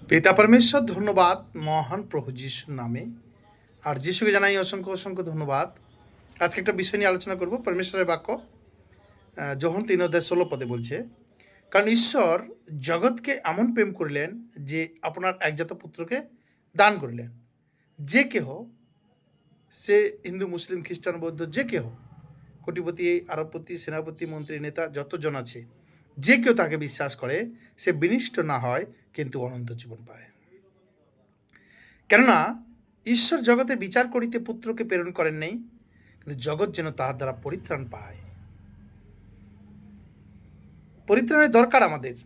পিতা পরমেশ্বর ধন্যবাদ মহান প্রভু যিশুর নামে। আর যিশুকে জানাই অসংখ্য অসংখ্য ধন্যবাদ। আজকে একটা বিষয় নিয়ে আলোচনা করব। পরমেশ্বরের বাক্য যোহন 3:16 বলছে, কারণ ঈশ্বর জগৎকে এমন প্রেম করিলেন যে আপনার একজাত পুত্রকে দান করিলেন, যে কেহ, সে হিন্দু মুসলিম খ্রিস্টান বৌদ্ধ যে কেহ, কোটিপতি আরবপতি সেনাপতি মন্ত্রী নেতা যতজন আছে, যে কেউ তাকে বিশ্বাস করে সে বিনষ্ট না হয় কিন্তু অনন্ত জীবন পায়। কেননা ঈশ্বর জগতে বিচার করিতে পুত্রকে প্রেরণ করেন নাই, কিন্তু জগৎ যেন তাহার দ্বারা পরিত্রাণ পায়। পরিত্রাণের দরকার আমাদের,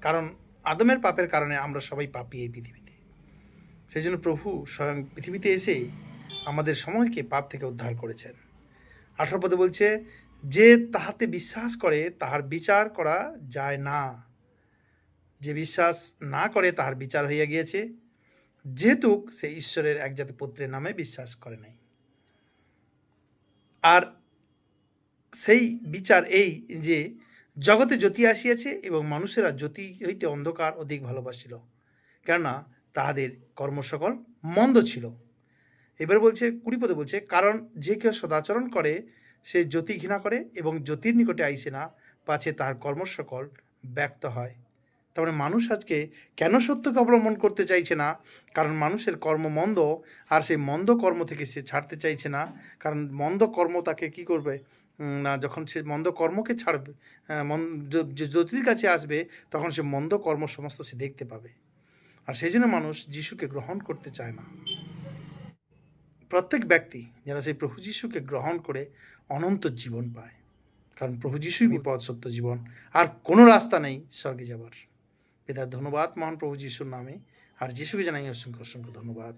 কারণ আদমের পাপের কারণে আমরা সবাই পাপী এই পৃথিবীতে। সেই জন্য প্রভু স্বয়ং পৃথিবীতে এসে আমাদের সময়কে পাপ থেকে উদ্ধার করেছেন। 18 পদে বলছে, যে তাহাতে বিশ্বাস করে তাহার বিচার করা যায় না, যে বিশ্বাস না করে তাহার বিচার হইয়া গিয়েছে, যেহেতু সে ঈশ্বরের একজাত পুত্রের নামে বিশ্বাস করে নাই। আর সেই বিচার এই যে জগতে জ্যোতি আসিয়াছে এবং মানুষেরা জ্যোতি হইতে অন্ধকার অধিক ভালোবাসিল, কেননা তাহাদের কর্ম সকল মন্দ ছিল। এবার বলছে 20 পদে বলছে, কারণ যে কেউ সদাচরণ করে সে জ্যোতি ঘৃণা করে এবং জ্যোতির নিকটে আইসে না, পাছে তাহার কর্ম সকল ব্যক্ত হয়। তারপরে মানুষ আজকে কেন সত্যকে অবলম্বন করতে চাইছে না? কারণ মানুষের কর্ম মন্দ, আর সেই মন্দ কর্ম থেকে সে ছাড়তে চাইছে না। কারণ মন্দ কর্ম তাকে কি করবে না, যখন সে মন্দ কর্মকে ছাড়বে, জ্যোতির কাছে আসবে, তখন সে মন্দ কর্ম সমস্ত সে দেখতে পাবে। আর সেই জন্য মানুষ যিশুকে গ্রহণ করতে চায় না। প্রত্যেক ব্যক্তি যেন সেই প্রভু যিশুকে গ্রহণ করে অনন্ত জীবন পায়, কারণ প্রভু যিশুই বিপদ সত্য জীবন, আর কোনো রাস্তা নেই স্বর্গে যাবার। পিতার ধন্যবাদ মহান প্রভু যিশুর নামে, আর যিশুকে জানাই অসংখ্য অসংখ্য ধন্যবাদ।